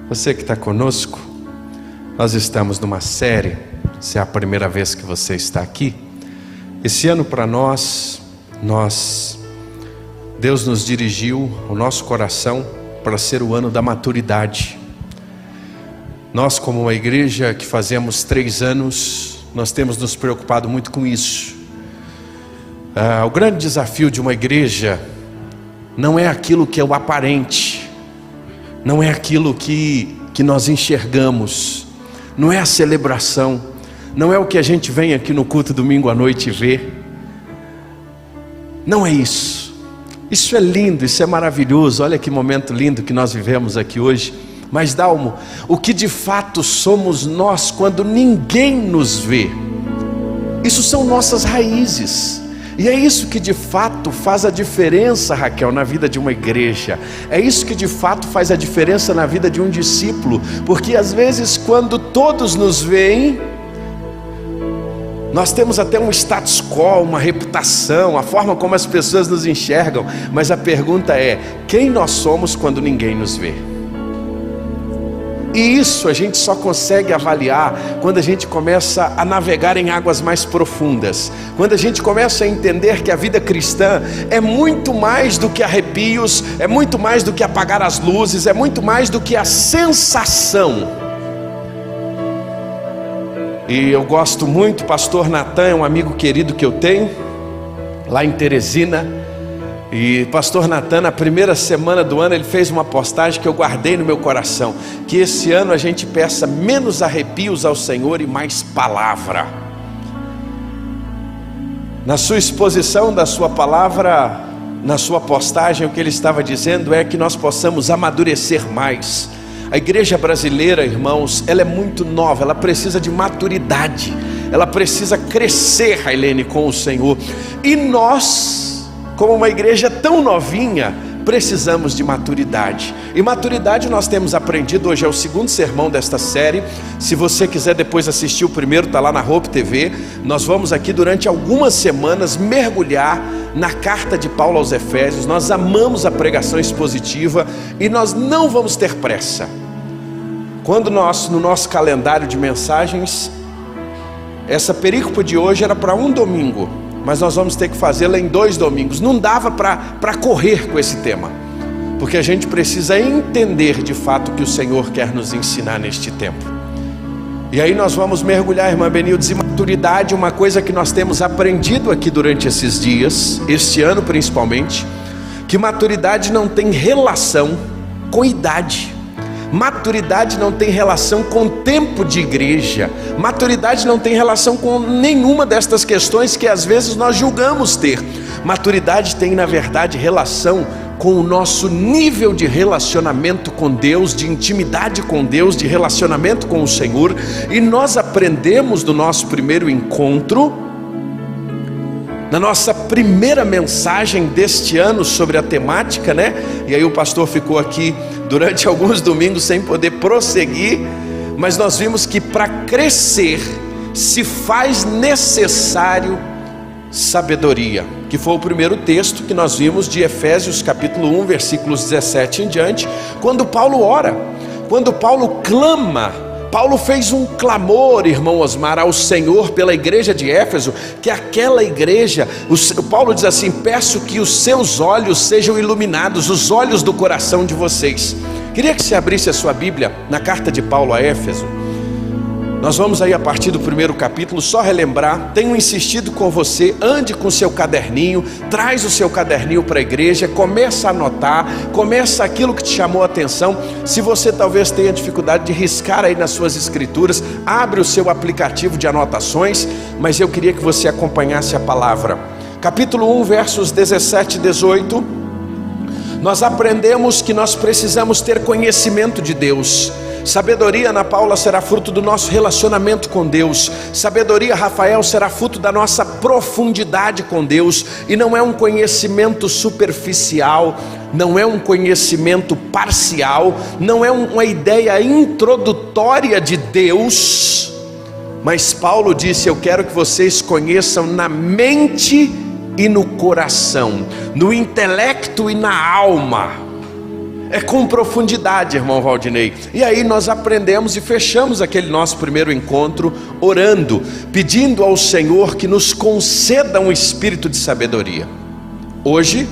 Você que está conosco, nós estamos numa série. Se é a primeira vez que você está aqui, esse ano para nós, Deus nos dirigiu o nosso coração para ser o ano da maturidade. Nós, como uma igreja que fazemos 3 anos, nós temos nos preocupado muito com isso. O grande desafio de uma igreja não é aquilo que é o aparente, não é aquilo que nós enxergamos, não é a celebração, não é o que a gente vem aqui no culto domingo à noite ver. Não é isso. Isso é lindo, isso é maravilhoso. Olha que momento lindo que nós vivemos aqui hoje. Mas Dalmo, o que de fato somos nós quando ninguém nos vê? Isso são nossas raízes. E é isso que de fato faz a diferença, Raquel, na vida de uma igreja. É isso que de fato faz a diferença na vida de um discípulo. Porque às vezes quando todos nos veem, nós temos até um status quo, uma reputação, a forma como as pessoas nos enxergam. Mas a pergunta é, quem nós somos quando ninguém nos vê? E isso a gente só consegue avaliar quando a gente começa a navegar em águas mais profundas. Quando a gente começa a entender que a vida cristã é muito mais do que arrepios, é muito mais do que apagar as luzes, é muito mais do que a sensação. E eu gosto muito, pastor Natan é um amigo querido que eu tenho, lá em Teresina. E pastor Natan, na primeira semana do ano, ele fez uma postagem que eu guardei no meu coração: que esse ano a gente peça menos arrepios ao Senhor e mais palavra. Na sua exposição da sua palavra, na sua postagem, o que ele estava dizendo é que nós possamos amadurecer mais. A igreja brasileira, irmãos, ela é muito nova, ela precisa de maturidade, ela precisa crescer, Railene, com o Senhor. E nós, como uma igreja tão novinha, precisamos de maturidade. E maturidade nós temos aprendido. Hoje é o 2º sermão desta série. Se você quiser depois assistir o primeiro, está lá na Hope TV. Nós vamos aqui durante algumas semanas mergulhar na carta de Paulo aos Efésios. Nós amamos a pregação expositiva e nós não vamos ter pressa. Quando nós, no nosso calendário de mensagens, essa perícope de hoje era para um domingo, mas nós vamos ter que fazê-la em 2 domingos. Não dava para correr com esse tema, porque a gente precisa entender de fato o que o Senhor quer nos ensinar neste tempo. E aí nós vamos mergulhar, irmã Benildes, em maturidade. Uma coisa que nós temos aprendido aqui durante esses dias, este ano principalmente, que maturidade não tem relação com idade. Maturidade não tem relação com tempo de igreja. Maturidade não tem relação com nenhuma destas questões que às vezes nós julgamos ter. Maturidade tem, na verdade, relação com o nosso nível de relacionamento com Deus, de intimidade com Deus, de relacionamento com o Senhor. E nós aprendemos do nosso primeiro encontro, na nossa primeira mensagem deste ano sobre a temática, né? E aí o pastor ficou aqui durante alguns domingos sem poder prosseguir, mas nós vimos que para crescer se faz necessário sabedoria, que foi o primeiro texto que nós vimos de Efésios capítulo 1, versículos 17 em diante, quando Paulo ora, quando Paulo clama. Paulo fez um clamor, irmão Osmar, ao Senhor pela igreja de Éfeso, que aquela igreja, Paulo diz assim: peço que os seus olhos sejam iluminados, os olhos do coração de vocês. Queria que você abrisse a sua Bíblia na carta de Paulo a Éfeso. Nós vamos aí a partir do primeiro capítulo. Só relembrar, tenho insistido com você, ande com o seu caderninho, traz o seu caderninho para a igreja, começa a anotar, começa aquilo que te chamou a atenção. Se você talvez tenha dificuldade de riscar aí nas suas escrituras, abre o seu aplicativo de anotações, mas eu queria que você acompanhasse a palavra. Capítulo 1, versos 17 e 18, nós aprendemos que nós precisamos ter conhecimento de Deus. Sabedoria, Ana Paula, será fruto do nosso relacionamento com Deus. Sabedoria, Rafael, será fruto da nossa profundidade com Deus. E não é um conhecimento superficial, não é um conhecimento parcial, não é uma ideia introdutória de Deus. Mas Paulo disse: eu quero que vocês conheçam na mente e no coração, no intelecto e na alma. é com profundidade, irmão Valdinei. E aí nós aprendemos e fechamos aquele nosso primeiro encontro orando, pedindo ao Senhor que nos conceda um espírito de sabedoria. Hoje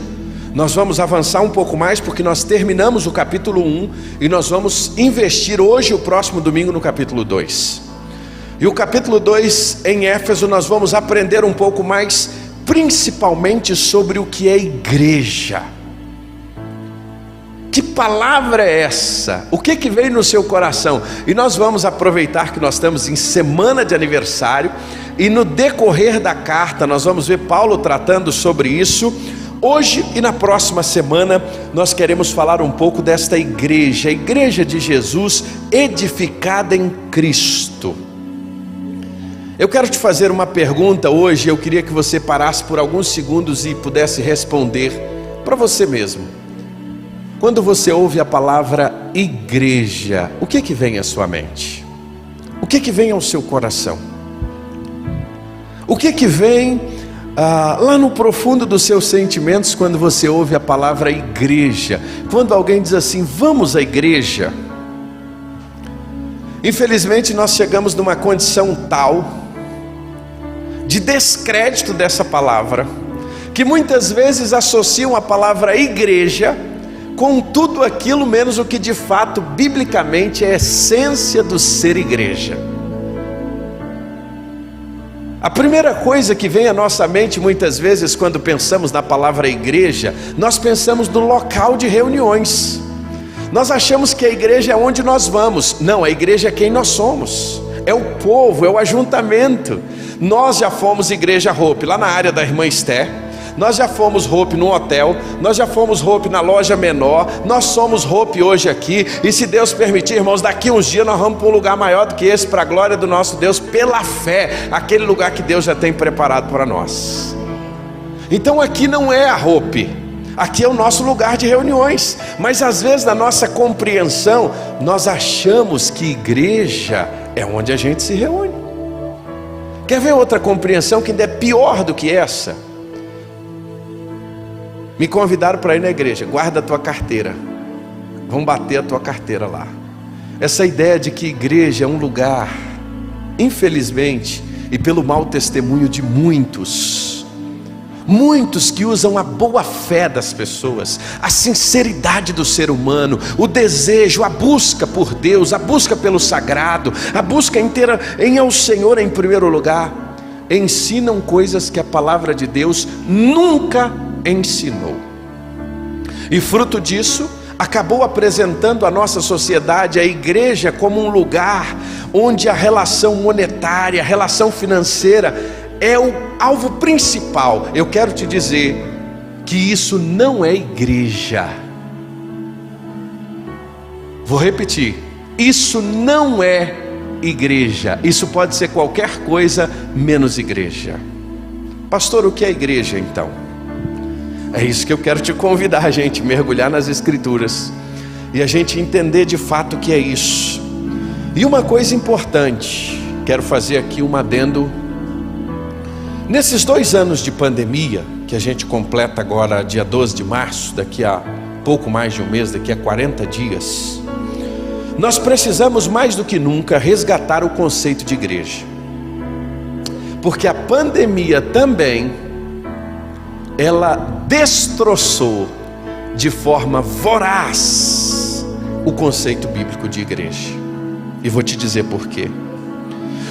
nós vamos avançar um pouco mais, porque nós terminamos o capítulo 1 e nós vamos investir hoje, o próximo domingo, no capítulo 2. E o capítulo 2 em Éfeso nós vamos aprender um pouco mais, principalmente sobre o que é igreja. Que palavra é essa? O que veio no seu coração? E nós vamos aproveitar que nós estamos em semana de aniversário, e no decorrer da carta nós vamos ver Paulo tratando sobre isso. Hoje e na próxima semana nós queremos falar um pouco desta igreja, a igreja de Jesus edificada em Cristo. Eu quero te fazer uma pergunta hoje, eu queria que você parasse por alguns segundos e pudesse responder para você mesmo. Quando você ouve a palavra igreja, o que vem à sua mente? O que vem ao seu coração? O que vem lá no profundo dos seus sentimentos quando você ouve a palavra igreja? Quando alguém diz assim, vamos à igreja. Infelizmente nós chegamos numa condição tal de descrédito dessa palavra, que muitas vezes associam a palavra igreja com tudo aquilo menos o que de fato biblicamente é a essência do ser igreja. A primeira coisa que vem à nossa mente muitas vezes quando pensamos na palavra igreja, nós pensamos no local de reuniões. Nós achamos que a igreja é onde nós vamos. Não, a igreja é quem nós somos, é o povo, é o ajuntamento. Nós já fomos igreja Hope lá na área da irmã Esther, nós já fomos Hope no hotel, nós já fomos Hope na loja menor, nós somos Hope hoje aqui, e se Deus permitir, irmãos, daqui uns dias nós vamos para um lugar maior do que esse, para a glória do nosso Deus, pela fé, aquele lugar que Deus já tem preparado para nós. Então aqui não é a Hope, aqui é o nosso lugar de reuniões, mas às vezes na nossa compreensão, nós achamos que igreja é onde a gente se reúne. Quer ver outra compreensão que ainda é pior do que essa? Me convidaram para ir na igreja, guarda a tua carteira, vão bater a tua carteira lá. Essa ideia de que igreja é um lugar, infelizmente, e pelo mau testemunho de muitos que usam a boa fé das pessoas, a sinceridade do ser humano, o desejo, a busca por Deus, a busca pelo sagrado, a busca inteira em ao Senhor em primeiro lugar, ensinam coisas que a palavra de Deus nunca ensinou. E fruto disso, acabou apresentando à nossa sociedade a igreja como um lugar onde a relação monetária, a relação financeira é o alvo principal. Eu quero te dizer que isso não é igreja. Vou repetir, isso não é igreja. Isso pode ser qualquer coisa menos igreja. Pastor, o que é igreja então? É isso que eu quero te convidar, a gente mergulhar nas escrituras e a gente entender de fato o que é isso. E uma coisa importante, quero fazer aqui um adendo. Nesses 2 anos de pandemia, que a gente completa agora dia 12 de março, daqui a pouco mais de um mês, daqui a 40 dias, nós precisamos mais do que nunca resgatar o conceito de igreja, porque a pandemia também, ela destroçou de forma voraz o conceito bíblico de igreja. E vou te dizer por quê.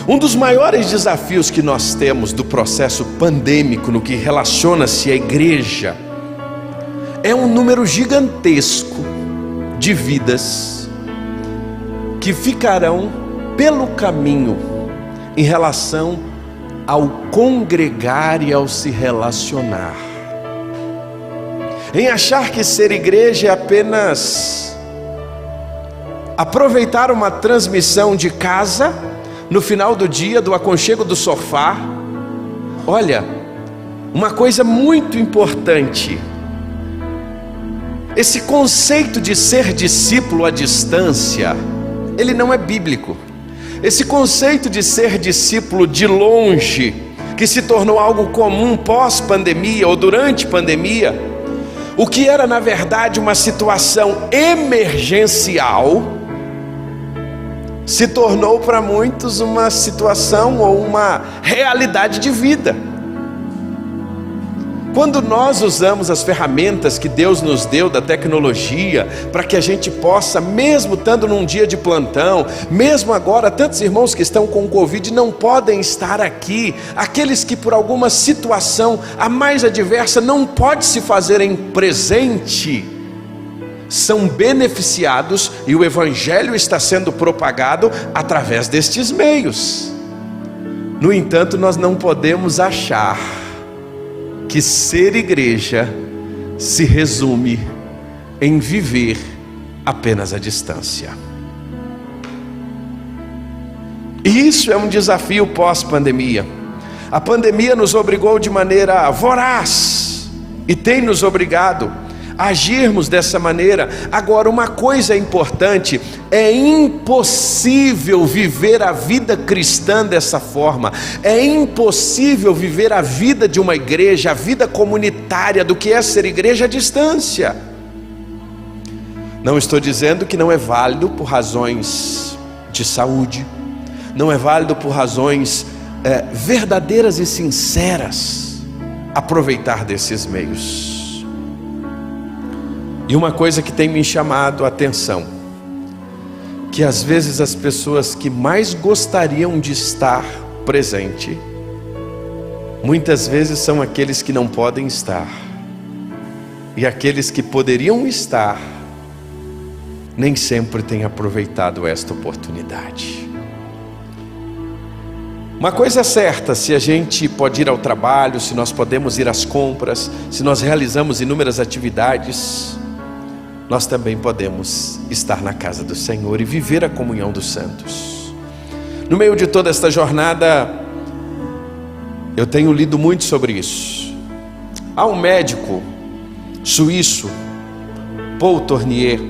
Um dos maiores desafios que nós temos do processo pandêmico no que relaciona-se à igreja é um número gigantesco de vidas que ficarão pelo caminho em relação ao congregar e ao se relacionar, em achar que ser igreja é apenas aproveitar uma transmissão de casa no final do dia, do aconchego do sofá. Olha, uma coisa muito importante, esse conceito de ser discípulo à distância, ele não é bíblico. Esse conceito de ser discípulo de longe, que se tornou algo comum pós-pandemia ou durante pandemia, O que era na verdade uma situação emergencial, se tornou para muitos uma situação ou uma realidade de vida. Quando nós usamos as ferramentas que Deus nos deu da tecnologia, para que a gente possa, mesmo estando num dia de plantão, mesmo agora, tantos irmãos que estão com Covid não podem estar aqui, aqueles que por alguma situação a mais adversa não pode se fazerem presente, são beneficiados e o Evangelho está sendo propagado através destes meios. No entanto, nós não podemos achar que ser igreja se resume em viver apenas à distância. E isso é um desafio pós-pandemia. A pandemia nos obrigou de maneira voraz e tem nos obrigado a agirmos dessa maneira. Agora, uma coisa importante: é impossível viver a vida cristã dessa forma. É impossível viver a vida de uma igreja, a vida comunitária do que é ser igreja à distância. Não estou dizendo que não é válido por razões de saúde, não é válido por razões verdadeiras e sinceras aproveitar desses meios. E uma coisa que tem me chamado a atenção, que às vezes as pessoas que mais gostariam de estar presente, muitas vezes são aqueles que não podem estar, e aqueles que poderiam estar, nem sempre têm aproveitado esta oportunidade. Uma coisa é certa: se a gente pode ir ao trabalho, se nós podemos ir às compras, se nós realizamos inúmeras atividades, nós também podemos estar na casa do Senhor e viver a comunhão dos santos. No meio de toda esta jornada, eu tenho lido muito sobre isso. Há um médico suíço, Paul Tournier,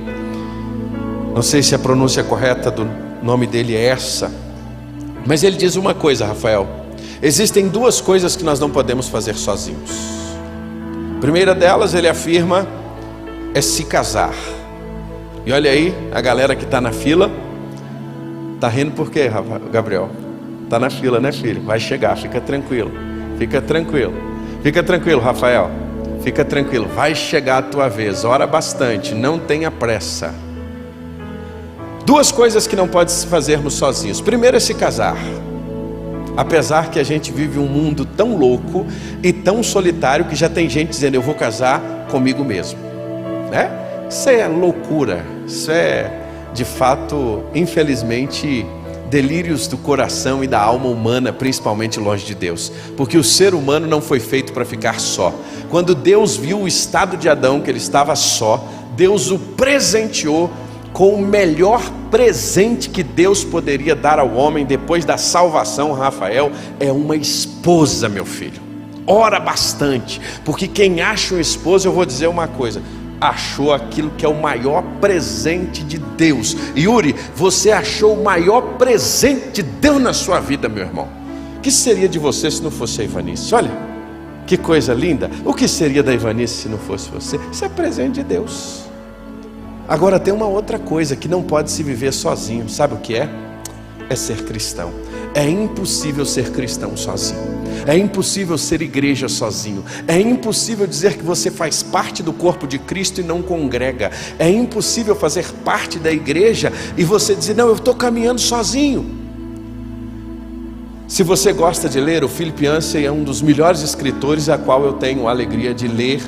não sei se a pronúncia correta do nome dele é essa, mas ele diz uma coisa, Rafael: existem duas coisas que nós não podemos fazer sozinhos. A primeira delas, ele afirma, é se casar. E olha aí, a galera que está na fila, está rindo por quê, Gabriel? Está na fila, né, filho? Vai chegar, fica tranquilo, fica tranquilo, fica tranquilo, Rafael, fica tranquilo, vai chegar a tua vez, ora bastante, não tenha pressa. Duas coisas que não pode fazermos sozinhos. Primeiro é se casar. Apesar que a gente vive um mundo tão louco e tão solitário que já tem gente dizendo: eu vou casar comigo mesmo. Isso é loucura, isso é de fato, infelizmente, delírios do coração e da alma humana, principalmente longe de Deus, porque o ser humano não foi feito para ficar só. Quando Deus viu o estado de Adão, que ele estava só, Deus o presenteou com o melhor presente que Deus poderia dar ao homem depois da salvação, Rafael, é uma esposa, meu filho. Ora bastante, porque quem acha uma esposa, eu vou dizer uma coisa: achou aquilo que é o maior presente de Deus. Yuri, você achou o maior presente de Deus na sua vida, meu irmão. O que seria de você se não fosse a Ivanice? Olha, que coisa linda. O que seria da Ivanice se não fosse você? Isso é presente de Deus. Agora tem uma outra coisa que não pode se viver sozinho. Sabe o que é? É ser cristão. É impossível ser cristão sozinho. É impossível ser igreja sozinho. É impossível dizer que você faz parte do corpo de Cristo e não congrega. É impossível fazer parte da igreja e você dizer: não, eu estou caminhando sozinho. Se você gosta de ler, o Philip Yancey é um dos melhores escritores a qual eu tenho a alegria de ler.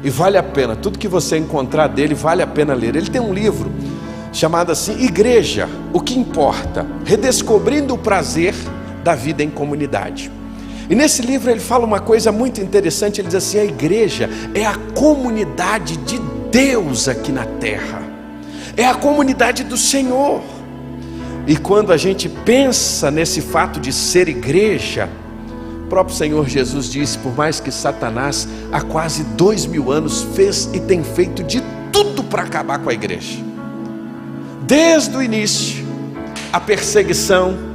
E vale a pena, tudo que você encontrar dele vale a pena ler. Ele tem um livro chamado assim: Igreja, o que importa? Redescobrindo o prazer da vida em comunidade. E nesse livro ele fala uma coisa muito interessante. Ele diz assim: a igreja é a comunidade de Deus aqui na terra, é a comunidade do Senhor. E quando a gente pensa nesse fato de ser igreja, o próprio Senhor Jesus disse: por mais que Satanás há quase 2000 anos fez e tem feito de tudo para acabar com a igreja, desde o início, a perseguição,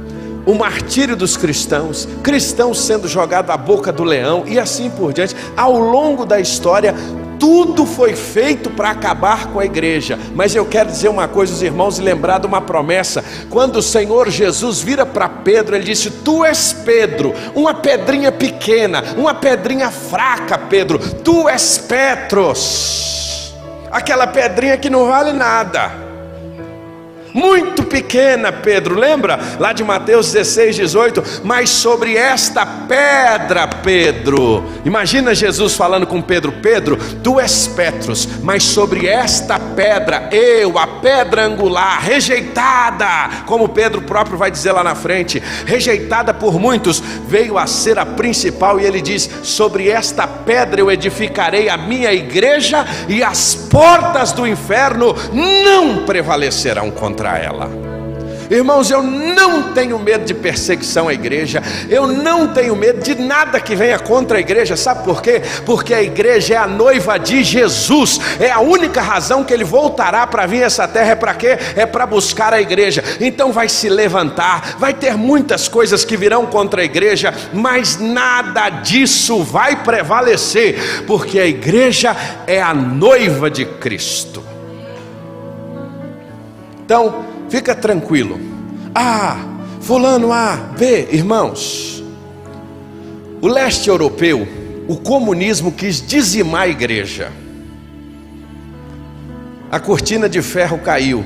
o martírio dos cristãos, cristãos sendo jogados à boca do leão e assim por diante, ao longo da história, Tudo foi feito para acabar com a igreja. Mas eu quero dizer uma coisa aos irmãos e lembrar de uma promessa. Quando o Senhor Jesus vira para Pedro, ele disse: tu és Pedro, uma pedrinha pequena, uma pedrinha fraca, Pedro. Tu és Petros, aquela pedrinha que não vale nada, muito pequena, Pedro. Lembra lá de Mateus 16:18? Mas sobre esta pedra, Pedro. Imagina Jesus falando com Pedro: Pedro, tu és Petros, mas sobre esta pedra, eu, a pedra angular, rejeitada, como Pedro próprio vai dizer lá na frente, rejeitada por muitos, veio a ser a principal. E ele diz: sobre esta pedra eu edificarei a minha igreja, e as portas do inferno não prevalecerão contra ela. Irmãos, eu não tenho medo de perseguição à igreja, eu não tenho medo de nada que venha contra a igreja. Sabe por quê? Porque a igreja é a noiva de Jesus, é a única razão que ele voltará para vir a essa terra. É para quê? É para buscar a igreja. Então vai se levantar, vai ter muitas coisas que virão contra a igreja, mas nada disso vai prevalecer, porque a igreja é a noiva de Cristo. Então, fica tranquilo. Fulano A, B, irmãos, o leste europeu, o comunismo quis dizimar a igreja. A cortina de ferro caiu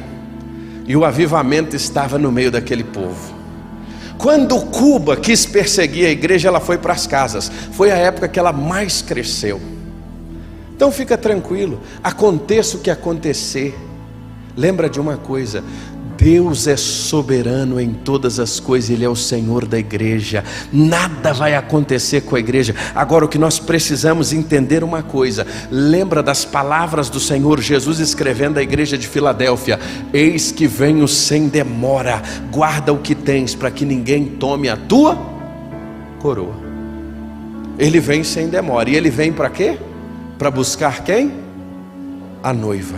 e o avivamento estava no meio daquele povo. Quando Cuba quis perseguir a igreja, ela foi para as casas. Foi a época que ela mais cresceu. Então fica tranquilo, aconteça o que acontecer, lembra de uma coisa: Deus é soberano em todas as coisas, Ele é o Senhor da igreja. Nada vai acontecer com a igreja. Agora, o que nós precisamos entender uma coisa: lembra das palavras do Senhor Jesus escrevendo à igreja de Filadélfia: eis que venho sem demora, guarda o que tens, para que ninguém tome a tua coroa. Ele vem sem demora, e Ele vem para quê? Para buscar quem? A noiva.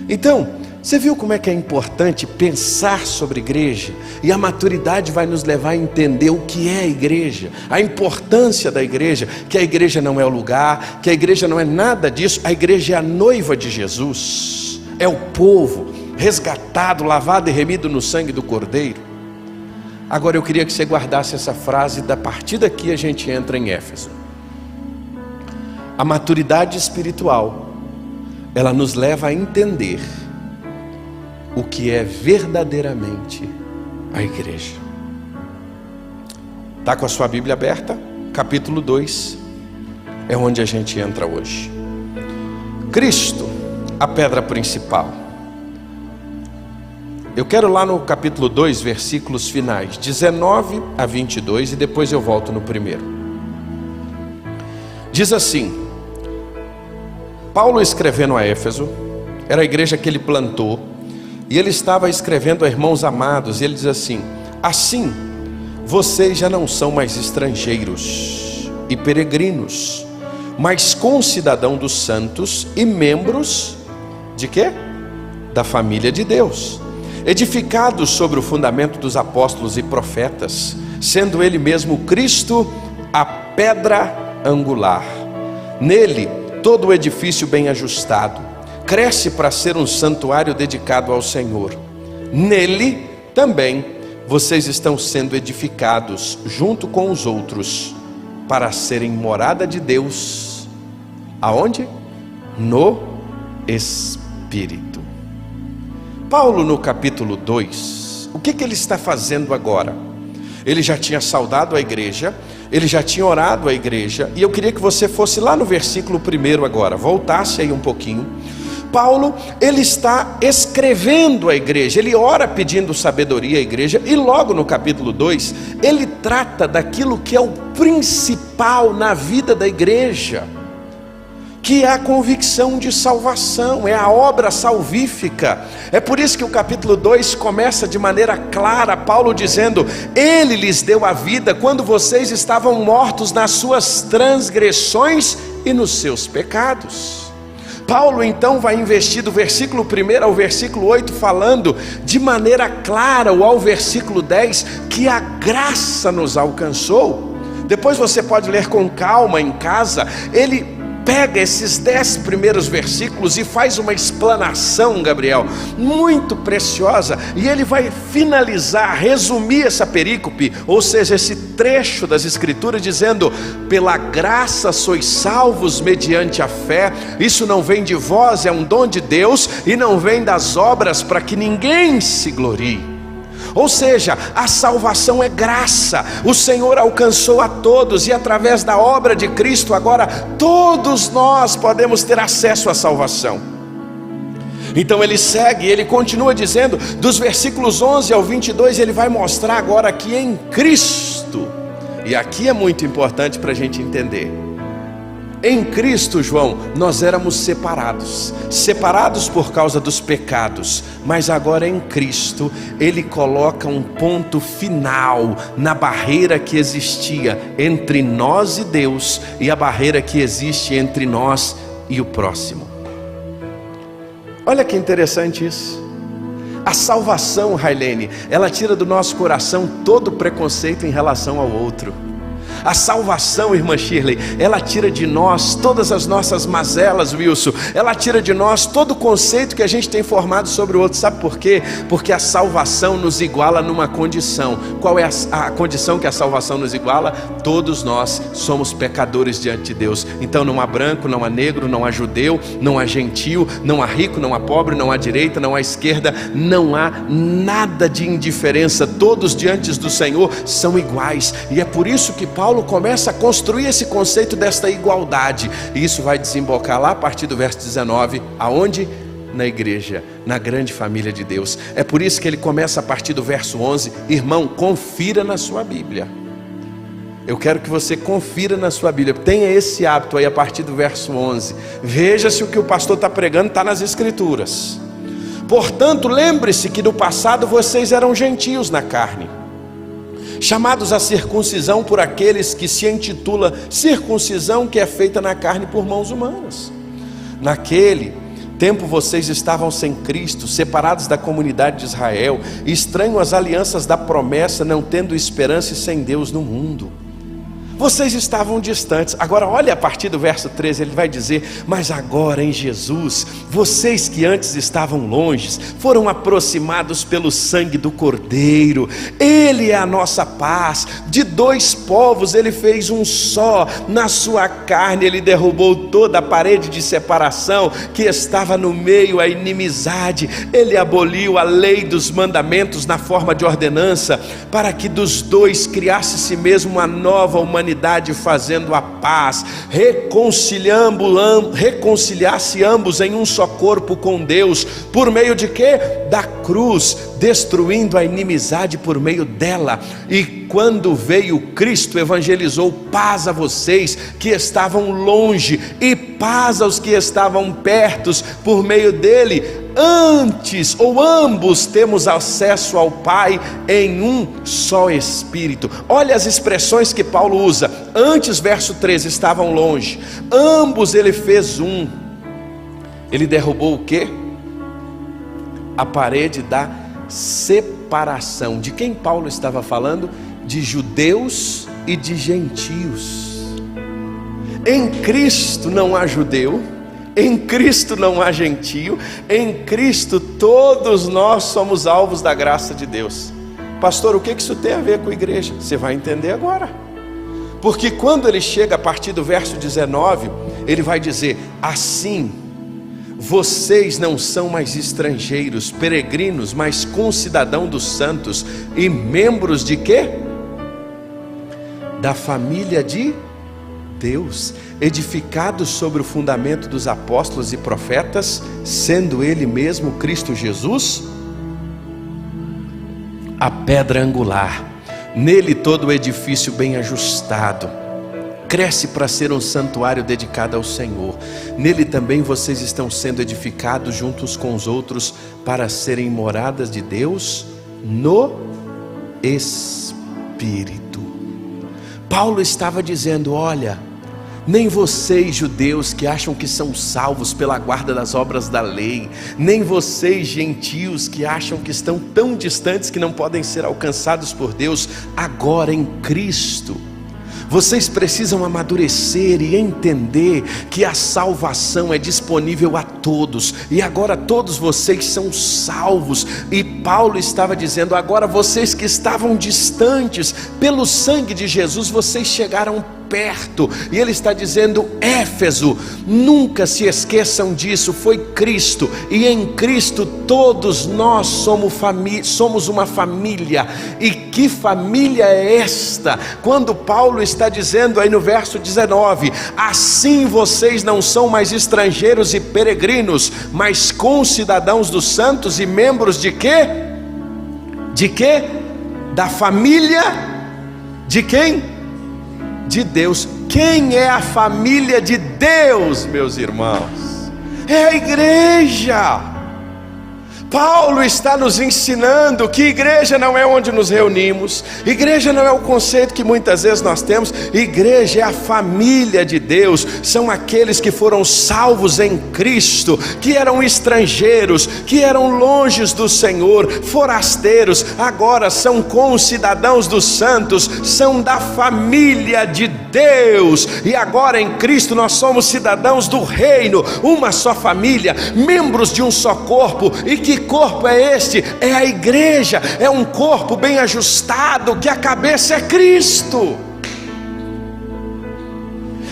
Então, você viu como é que é importante pensar sobre igreja? E a maturidade vai nos levar a entender o que é a igreja, a importância da igreja, que a igreja não é o lugar, que a igreja não é nada disso. A igreja é a noiva de Jesus, é o povo resgatado, lavado e remido no sangue do Cordeiro. Agora eu queria que você guardasse essa frase. Da partir daqui a gente entra em Éfeso. A maturidade espiritual, ela nos leva a entender o que é verdadeiramente a igreja. Está com a sua Bíblia aberta? Capítulo 2 é onde a gente entra hoje. Cristo, a pedra principal. Eu quero lá no capítulo 2, versículos finais 19 a 22, e depois eu volto no primeiro. Diz assim: Paulo escrevendo a Éfeso, era a igreja que ele plantou, e ele estava escrevendo a irmãos amados, e ele diz assim: assim, vocês já não são mais estrangeiros e peregrinos, mas concidadãos dos santos e membros de quê? Da família de Deus, edificados sobre o fundamento dos apóstolos e profetas, sendo ele mesmo Cristo a pedra angular. Nele todo o edifício bem ajustado cresce para ser um santuário dedicado ao Senhor. Nele também vocês estão sendo edificados junto com os outros para serem morada de Deus. Aonde? No Espírito. Paulo, no capítulo 2, o que ele está fazendo agora? Ele já tinha saudado a igreja, ele já tinha orado a igreja, e eu queria que você fosse lá no versículo 1 agora, voltasse aí um pouquinho. Paulo, ele está escrevendo a igreja, ele ora pedindo sabedoria à igreja, e logo no capítulo 2, ele trata daquilo que é o principal na vida da igreja, que é a convicção de salvação, é a obra salvífica. É por isso que o capítulo 2 começa de maneira clara, Paulo dizendo: ele lhes deu a vida quando vocês estavam mortos nas suas transgressões e nos seus pecados. Paulo então vai investir do versículo 1 ao versículo 8, falando de maneira clara, ou ao versículo 10, que a graça nos alcançou. Depois você pode ler com calma em casa. Ele pega esses 10 primeiros versículos e faz uma explanação, Gabriel, muito preciosa, e ele vai finalizar, resumir essa perícope, ou seja, esse trecho das Escrituras, dizendo: pela graça sois salvos mediante a fé, isso não vem de vós, é um dom de Deus, e não vem das obras, para que ninguém se glorie. Ou seja, a salvação é graça, o Senhor alcançou a todos, e através da obra de Cristo, agora todos nós podemos ter acesso à salvação. Então ele segue, ele continua dizendo, dos versículos 11 ao 22, ele vai mostrar agora que em Cristo, e aqui é muito importante para a gente entender, em Cristo, João, nós éramos separados por causa dos pecados, mas agora em Cristo, Ele coloca um ponto final na barreira que existia entre nós e Deus, e a barreira que existe entre nós e o próximo. Olha que interessante isso. A salvação, Railene, ela tira do nosso coração todo preconceito em relação ao outro. A salvação, irmã Shirley, ela tira de nós todas as nossas mazelas, Wilson. Ela tira de nós todo o conceito que a gente tem formado sobre o outro. Sabe por quê? Porque a salvação nos iguala numa condição. Qual é a condição que a salvação nos iguala? Todos nós somos pecadores diante de Deus. Então não há branco, não há negro, não há judeu, não há gentil, não há rico, não há pobre, não há direita, não há esquerda, não há nada de indiferença. Todos diante do Senhor são iguais. E é por isso que Paulo começa a construir esse conceito desta igualdade, e isso vai desembocar lá a partir do verso 19, aonde? Na igreja, na grande família de Deus. É por isso que ele começa a partir do verso 11, irmão, confira na sua Bíblia. Eu quero que você confira na sua Bíblia, tenha esse hábito aí a partir do verso 11, veja se o que o pastor está pregando está nas Escrituras. Portanto, lembre-se que no passado vocês eram gentios na carne, chamados à circuncisão por aqueles que se intitula circuncisão, que é feita na carne por mãos humanas. Naquele tempo vocês estavam sem Cristo, separados da comunidade de Israel, estranhos às alianças da promessa, não tendo esperança e sem Deus no mundo. Vocês estavam distantes. Agora olha a partir do verso 13, ele vai dizer: mas agora em Jesus, vocês que antes estavam longe, foram aproximados pelo sangue do Cordeiro. Ele é a nossa paz, de dois povos ele fez um só, na sua carne ele derrubou toda a parede de separação que estava no meio, a inimizade. Ele aboliu a lei dos mandamentos na forma de ordenança, para que dos dois criasse si mesmo uma nova humanidade, fazendo a paz, reconciliasse ambos em um só corpo com Deus, por meio de quê? Da cruz, destruindo a inimizade por meio dela. E quando veio Cristo, evangelizou paz a vocês que estavam longe, e paz aos que estavam perto, por meio dele. Antes, ou ambos, temos acesso ao Pai em um só Espírito. Olha as expressões que Paulo usa. Antes, verso 13, estavam longe. Ambos ele fez um. Ele derrubou o quê? A parede da separação. De quem Paulo estava falando? De judeus e de gentios. Em Cristo não há judeu, em Cristo não há gentio, em Cristo todos nós somos alvos da graça de Deus. Pastor, o que isso tem a ver com a igreja? Você vai entender agora. Porque quando ele chega a partir do verso 19, ele vai dizer: assim, vocês não são mais estrangeiros, peregrinos, mas concidadãos dos santos e membros de quê? Da família de Deus, edificados sobre o fundamento dos apóstolos e profetas, sendo ele mesmo Cristo Jesus a pedra angular. Nele todo o edifício bem ajustado cresce para ser um santuário dedicado ao Senhor. Nele também vocês estão sendo edificados juntos com os outros para serem moradas de Deus no Espírito. Paulo estava dizendo: olha, nem vocês judeus que acham que são salvos pela guarda das obras da lei, nem vocês gentios que acham que estão tão distantes que não podem ser alcançados por Deus, agora em Cristo Vocês precisam amadurecer e entender que a salvação é disponível a todos, e agora todos vocês são salvos. E Paulo estava dizendo: agora vocês que estavam distantes, pelo sangue de Jesus vocês chegaram perto. E ele está dizendo: Éfeso, nunca se esqueçam disso, foi Cristo, e em Cristo todos nós somos uma família. E que família é esta? Quando Paulo está dizendo aí no verso 19: assim vocês não são mais estrangeiros e peregrinos, mas concidadãos dos santos e membros de quê? De quê? Da família de quem? De Deus. Quem é a família de Deus, meus irmãos? É a igreja. Paulo está nos ensinando que igreja não é onde nos reunimos, igreja não é o conceito que muitas vezes nós temos. Igreja é a família de Deus, são aqueles que foram salvos em Cristo, que eram estrangeiros, que eram longes do Senhor, forasteiros, agora são concidadãos dos santos, são da família de Deus, e agora em Cristo nós somos cidadãos do reino, uma só família, membros de um só corpo. E que corpo é este? É a igreja, é um corpo bem ajustado, que a cabeça é Cristo.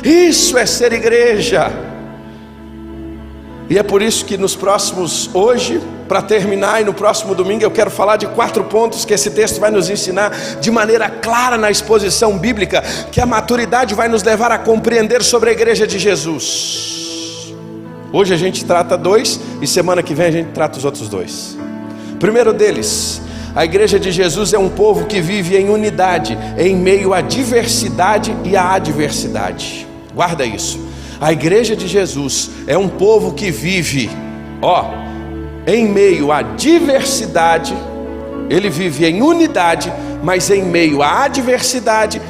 Isso é ser igreja. E é por isso que nos próximos, hoje, para terminar, e no próximo domingo, eu quero falar de 4 pontos que esse texto vai nos ensinar de maneira clara na exposição bíblica, que a maturidade vai nos levar a compreender sobre a igreja de Jesus. Hoje a gente trata 2 e semana que vem a gente trata os outros 2. Primeiro deles, a igreja de Jesus é um povo que vive em unidade, em meio à diversidade e à adversidade. Guarda isso. A igreja de Jesus é um povo que vive, em meio à diversidade. Ele vive em unidade, mas em meio à adversidade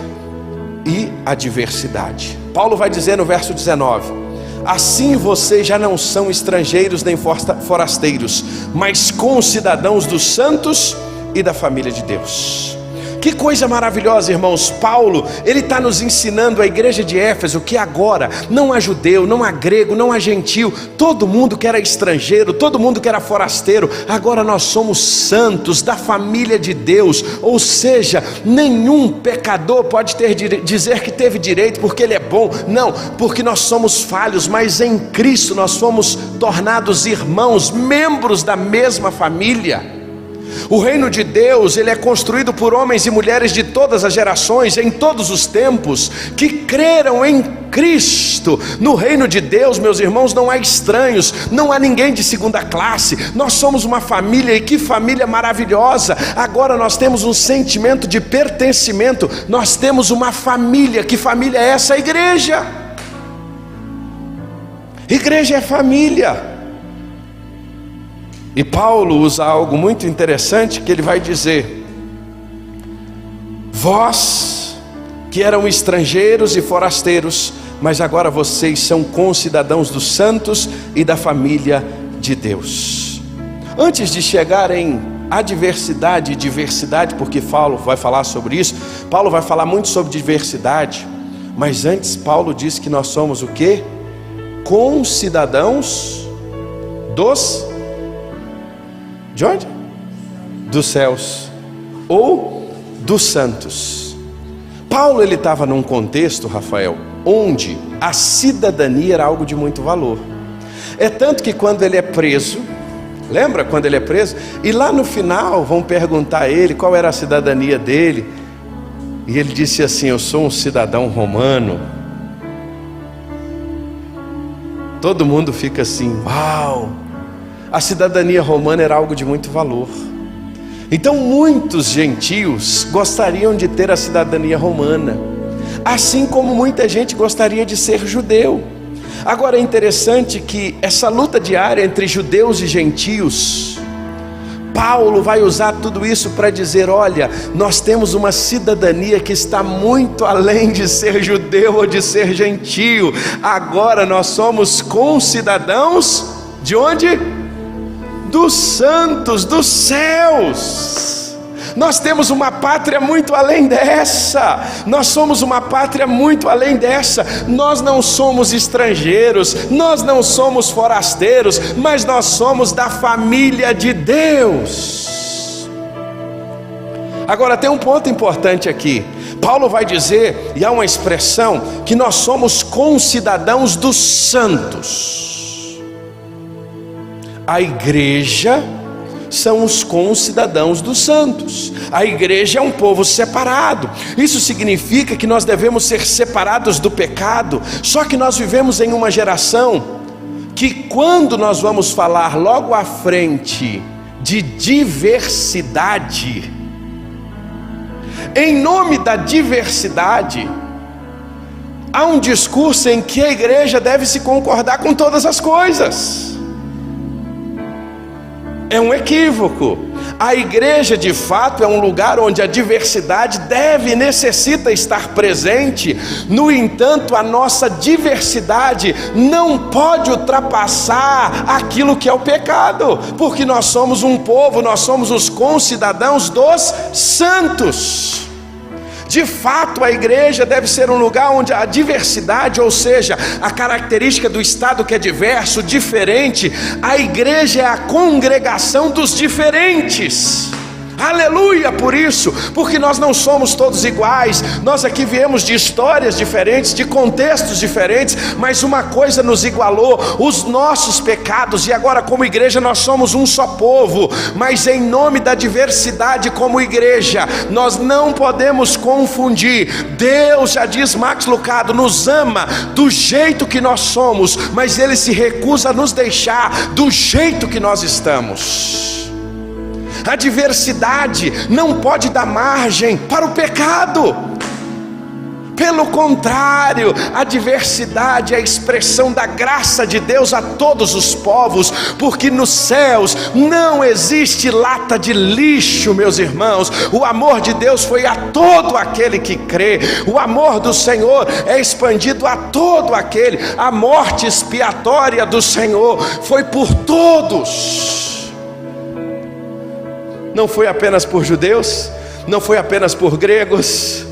e à diversidade. Paulo vai dizer no verso 19: assim vocês já não são estrangeiros nem forasteiros, mas concidadãos dos santos e da família de Deus. Que coisa maravilhosa, irmãos. Paulo, ele está nos ensinando a igreja de Éfeso que agora não há judeu, não há grego, não há gentil, todo mundo que era estrangeiro, todo mundo que era forasteiro, agora nós somos santos da família de Deus. Ou seja, nenhum pecador pode dizer que teve direito porque ele é bom. Não, porque nós somos falhos, mas em Cristo nós fomos tornados irmãos, membros da mesma família. O reino de Deus, ele é construído por homens e mulheres de todas as gerações, em todos os tempos, que creram em Cristo. No reino de Deus, meus irmãos, não há estranhos, não há ninguém de segunda classe. Nós somos uma família, e que família maravilhosa. Agora nós temos um sentimento de pertencimento, nós temos uma família. Que família é essa? A igreja. Igreja é família. E Paulo usa algo muito interessante, que ele vai dizer: vós que eram estrangeiros e forasteiros, mas agora vocês são concidadãos dos santos e da família de Deus. Antes de chegar em adversidade e diversidade, porque Paulo vai falar sobre isso, Paulo vai falar muito sobre diversidade, mas antes Paulo diz que nós somos o quê? Concidadãos de onde? Dos céus, ou dos santos. Paulo, ele estava num contexto, Rafael, onde a cidadania era algo de muito valor. É tanto que quando ele é preso, lembra quando ele é preso? E lá no final vão perguntar a ele qual era a cidadania dele, e ele disse assim: eu sou um cidadão romano. Todo mundo fica assim: uau! A cidadania romana era algo de muito valor. Então muitos gentios gostariam de ter a cidadania romana, assim como muita gente gostaria de ser judeu. Agora é interessante que essa luta diária entre judeus e gentios, Paulo vai usar tudo isso para dizer: olha, nós temos uma cidadania que está muito além de ser judeu ou de ser gentio. Agora nós somos concidadãos de onde? Dos santos, dos céus. Nós temos uma pátria muito além dessa. Nós somos uma pátria muito além dessa. Nós não somos estrangeiros, nós não somos forasteiros, mas nós somos da família de Deus. Agora tem um ponto importante aqui. Paulo vai dizer, e há uma expressão, que nós somos concidadãos dos santos. A igreja são os concidadãos dos santos. A igreja é um povo separado. Isso significa que nós devemos ser separados do pecado. Só que nós vivemos em uma geração que, quando nós vamos falar logo à frente de diversidade, em nome da diversidade, há um discurso em que a igreja deve se concordar com todas as coisas. É um equívoco. A igreja de fato é um lugar onde a diversidade deve e necessita estar presente. No entanto, a nossa diversidade não pode ultrapassar aquilo que é o pecado, porque nós somos um povo, nós somos os concidadãos dos santos. De fato, a igreja deve ser um lugar onde a diversidade, ou seja, a característica do estado que é diverso, diferente, a igreja é a congregação dos diferentes. Aleluia por isso, porque nós não somos todos iguais. Nós aqui viemos de histórias diferentes, de contextos diferentes, mas uma coisa nos igualou: os nossos pecados. E agora, como igreja, nós somos um só povo, mas em nome da diversidade, como igreja, nós não podemos confundir. Deus, já diz Max Lucado, nos ama do jeito que nós somos, mas Ele se recusa a nos deixar do jeito que nós estamos. A diversidade não pode dar margem para o pecado. Pelo contrário, a diversidade é a expressão da graça de Deus a todos os povos, porque nos céus não existe lata de lixo, meus irmãos. O amor de Deus foi a todo aquele que crê. O amor do Senhor é expandido a todo aquele. A morte expiatória do Senhor foi por todos. Não foi apenas por judeus, não foi apenas por gregos,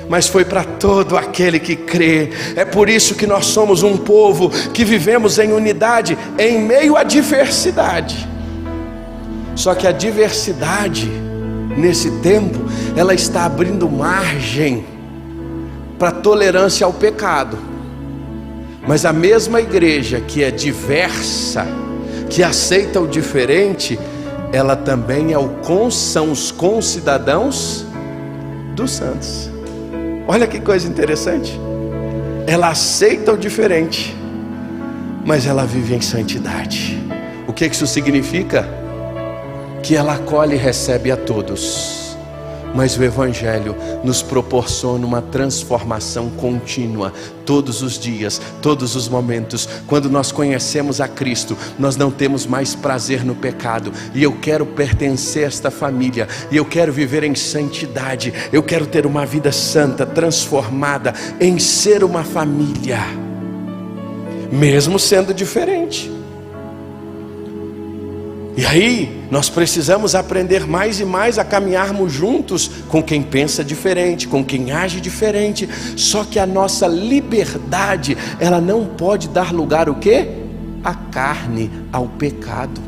mas foi para todo aquele que crê. É por isso que nós somos um povo que vivemos em unidade em meio à diversidade. Só que a diversidade, nesse tempo, ela está abrindo margem para tolerância ao pecado. Mas a mesma igreja que é diversa, que aceita o diferente, ela também são os concidadãos dos santos. Olha que coisa interessante. Ela aceita o diferente, mas ela vive em santidade. O que isso significa? Que ela acolhe e recebe a todos. Mas o Evangelho nos proporciona uma transformação contínua, todos os dias, todos os momentos. Quando nós conhecemos a Cristo, nós não temos mais prazer no pecado. E eu quero pertencer a esta família, e eu quero viver em santidade. Eu quero ter uma vida santa, transformada em ser uma família, mesmo sendo diferente. E aí, nós precisamos aprender mais e mais a caminharmos juntos com quem pensa diferente, com quem age diferente. Só que a nossa liberdade, ela não pode dar lugar o quê? À carne, ao pecado.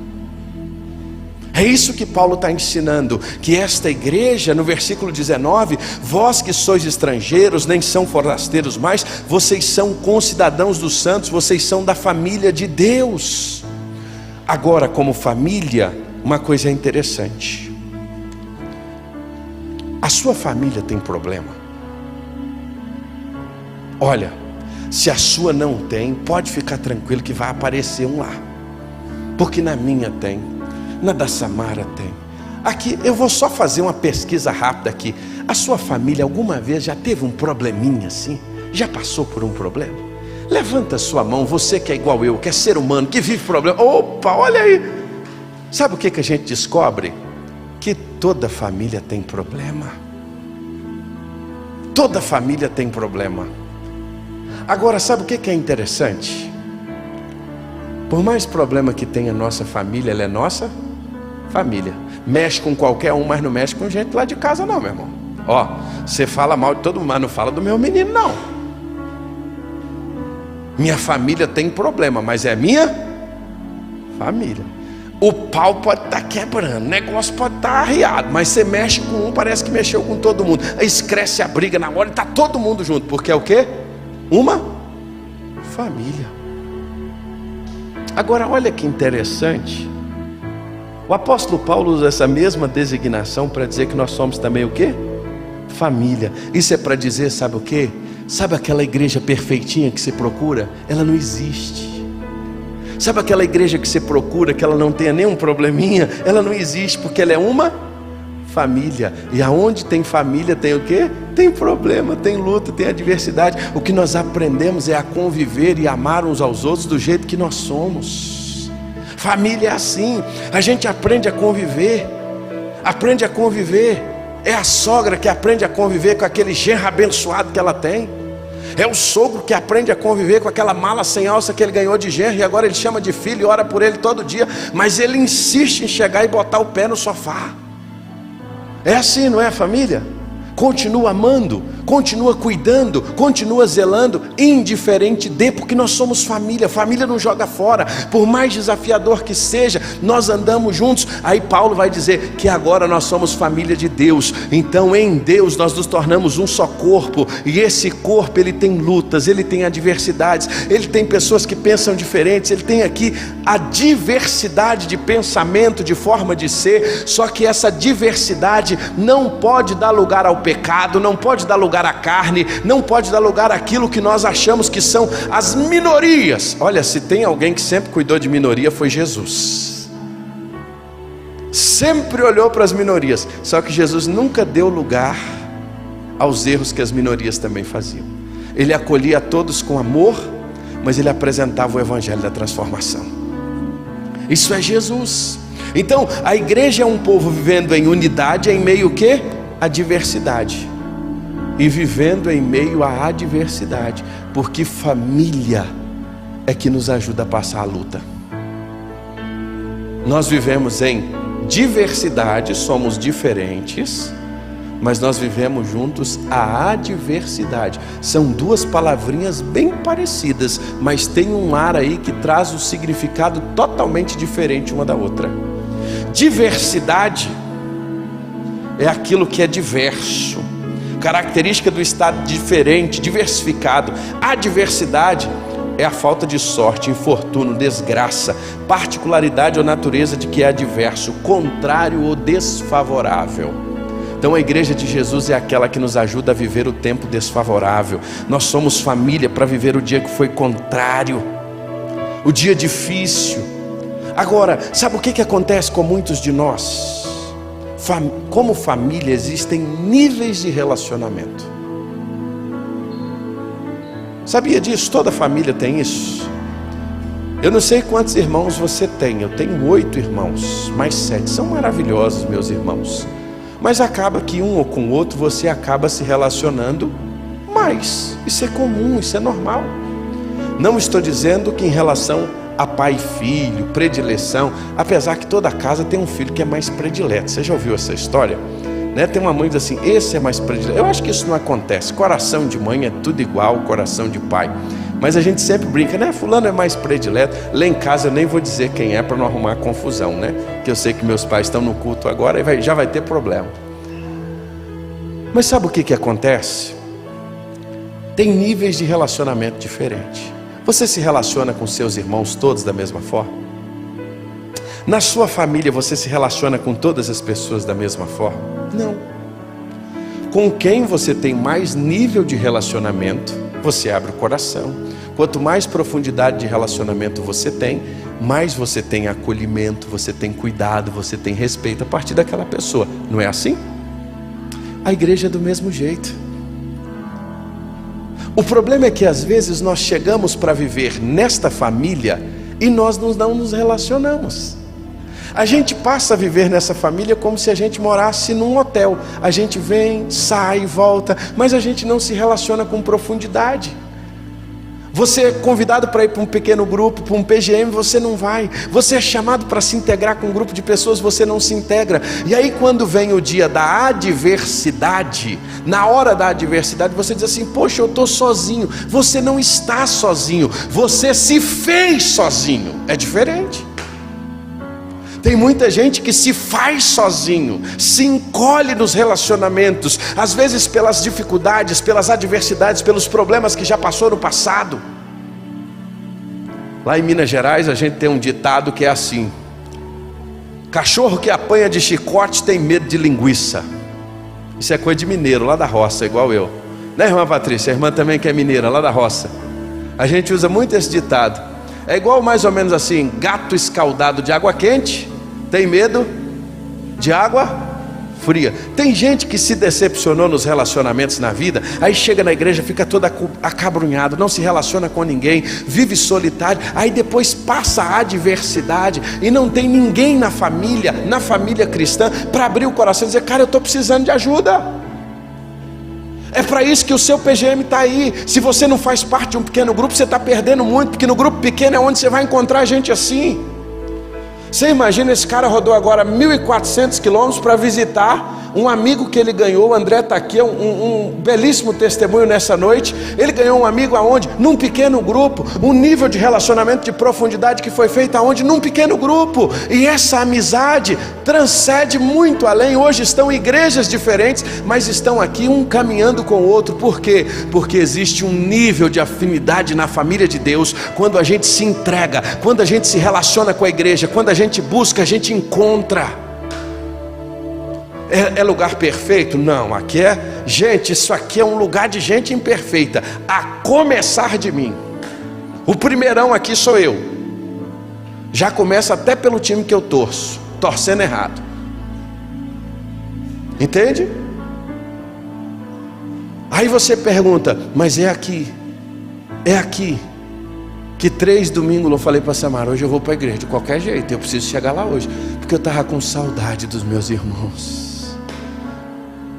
É isso que Paulo está ensinando, que esta igreja, no versículo 19, vós que sois estrangeiros, nem são forasteiros mais, vocês são concidadãos dos santos, vocês são da família de Deus. Agora, como família, uma coisa interessante: a sua família tem problema? Olha, se a sua não tem, pode ficar tranquilo que vai aparecer um lá, porque na minha tem, na da Samara tem. Aqui, eu vou só fazer uma pesquisa rápida aqui. A sua família alguma vez já teve um probleminha assim? Já passou por um problema? Levanta a sua mão, você que é igual eu, que é ser humano, que vive problema. Opa, olha aí. Sabe o que a gente descobre? Que toda família tem problema. Toda família tem problema. Agora, sabe o que é interessante? Por mais problema que tenha a nossa família, ela é nossa família. mexe com qualquer um, mas não mexe com gente lá de casa não, meu irmão. Ó, você fala mal de todo mundo, mas não fala do meu menino não. Minha família tem problema, mas é minha família. O pau pode estar quebrando, o negócio pode estar arriado, mas você mexe com um, parece que mexeu com todo mundo. Aí cresce a briga na hora e está todo mundo junto, porque é o quê? Uma família. Agora olha que interessante. O apóstolo Paulo usa essa mesma designação para dizer que nós somos também o quê? Família. Isso é para dizer, sabe o quê? Sabe aquela igreja perfeitinha que você procura? Ela não existe. Sabe aquela igreja que você procura, que ela não tenha nenhum probleminha? Ela não existe, porque ela é uma família. E aonde tem família tem o quê? Tem problema, tem luta, tem adversidade. O que nós aprendemos é a conviver e amar uns aos outros do jeito que nós somos. Família é assim, a gente aprende a conviver. Aprende a conviver. É a sogra que aprende a conviver com aquele genro abençoado que ela tem. É o sogro que aprende a conviver com aquela mala sem alça que ele ganhou de genro, e agora ele chama de filho e ora por ele todo dia, mas ele insiste em chegar e botar o pé no sofá. É assim, não é, família? Continua amando, continua cuidando, continua zelando, indiferente de, porque nós somos família. Família não joga fora, por mais desafiador que seja, nós andamos juntos. Aí Paulo vai dizer que agora nós somos família de Deus. Então em Deus nós nos tornamos um só corpo, e esse corpo ele tem lutas, ele tem adversidades, ele tem pessoas que pensam diferentes, ele tem aqui a diversidade de pensamento, de forma de ser. Só que essa diversidade não pode dar lugar ao pecado, não pode dar lugar à carne, não pode dar lugar àquilo que nós achamos que são as minorias. Olha, se tem alguém que sempre cuidou de minoria, foi Jesus. Sempre olhou para as minorias. Só que Jesus nunca deu lugar aos erros que as minorias também faziam. Ele acolhia a todos com amor, mas ele apresentava o evangelho da transformação. Isso é Jesus. Então a igreja é um povo vivendo em unidade em meio que a diversidade, e vivendo em meio à adversidade, porque família é que nos ajuda a passar a luta. Nós vivemos em diversidade, somos diferentes, mas nós vivemos juntos a adversidade. São duas palavrinhas bem parecidas, mas tem um ar aí que traz um significado totalmente diferente uma da outra. Diversidade é aquilo que é diverso, característica do estado diferente, diversificado. Adversidade é a falta de sorte, infortúnio, desgraça, particularidade ou natureza de que é adverso, contrário ou desfavorável. Então a igreja de Jesus é aquela que nos ajuda a viver o tempo desfavorável. Nós somos família para viver o dia que foi contrário, o dia difícil. Agora, sabe o que acontece com muitos de nós? Como família existem níveis de relacionamento. Sabia disso? Toda família tem isso. Eu não sei quantos irmãos você tem. Eu tenho 8 irmãos, mais 7, são maravilhosos meus irmãos. Mas acaba que um ou com o outro você acaba se relacionando mais. Isso é comum, isso é normal. Não estou dizendo que em relação a pai e filho, predileção, apesar que toda casa tem um filho que é mais predileto. Você já ouviu essa história? Né? Tem uma mãe que diz assim, esse é mais predileto. Eu acho que isso não acontece. Coração de mãe é tudo igual, coração de pai. Mas a gente sempre brinca, né? Fulano é mais predileto. Lá em casa eu nem vou dizer quem é para não arrumar confusão, né? Que eu sei que meus pais estão no culto agora e já vai ter problema. Mas sabe o que acontece? Tem níveis de relacionamento diferentes. Você se relaciona com seus irmãos todos da mesma forma? Na sua família você se relaciona com todas as pessoas da mesma forma? Não. Com quem você tem mais nível de relacionamento, você abre o coração. Quanto mais profundidade de relacionamento você tem, mais você tem acolhimento, você tem cuidado, você tem respeito a partir daquela pessoa. Não é assim? A igreja é do mesmo jeito. O problema é que às vezes nós chegamos para viver nesta família e nós não nos relacionamos. A gente passa a viver nessa família como se a gente morasse num hotel. A gente vem, sai, volta, mas a gente não se relaciona com profundidade. Você é convidado para ir para um pequeno grupo, para um PGM, você não vai. Você é chamado para se integrar com um grupo de pessoas, você não se integra. E aí quando vem o dia da adversidade, na hora da adversidade, você diz assim: poxa, eu estou sozinho. Você não está sozinho, você se fez sozinho. É diferente. Tem muita gente que se faz sozinho, se encolhe nos relacionamentos, às vezes pelas dificuldades, pelas adversidades, pelos problemas que já passou no passado. Lá em Minas Gerais a gente tem um ditado que é assim: cachorro que apanha de chicote tem medo de linguiça. Isso é coisa de mineiro, lá da roça, igual eu, né, irmã Patrícia? A irmã também que é mineira, lá da roça. A gente usa muito esse ditado. É igual mais ou menos assim: gato escaldado de água quente tem medo de água fria. Tem gente que se decepcionou nos relacionamentos na vida, aí chega na igreja, fica todo acabrunhado, não se relaciona com ninguém, vive solitário, aí depois passa a adversidade e não tem ninguém na família cristã, para abrir o coração e dizer: cara, eu estou precisando de ajuda. É para isso que o seu PGM está aí. Se você não faz parte de um pequeno grupo, você está perdendo muito, porque no grupo pequeno é onde você vai encontrar gente assim. Você imagina, esse cara rodou agora 1.400 quilômetros para visitar um amigo que ele ganhou. O André está aqui, um belíssimo testemunho nessa noite. Ele ganhou um amigo aonde? Num pequeno grupo. Um nível de relacionamento de profundidade que foi feito aonde? Num pequeno grupo. E essa amizade transcende muito além. Hoje estão igrejas diferentes, mas estão aqui um caminhando com o outro. Por quê? Porque existe um nível de afinidade na família de Deus. Quando a gente se entrega, quando a gente se relaciona com a igreja, quando a gente busca, a gente encontra. É lugar perfeito? Não, aqui é, gente, isso aqui é um lugar de gente imperfeita, a começar de mim. O primeirão aqui sou eu. Já começa até pelo time que eu torço, torcendo errado. Entende? Aí você pergunta: mas é aqui que 3 domingos eu falei para Samara: hoje eu vou para a igreja de qualquer jeito, eu preciso chegar lá hoje, porque eu estava com saudade dos meus irmãos.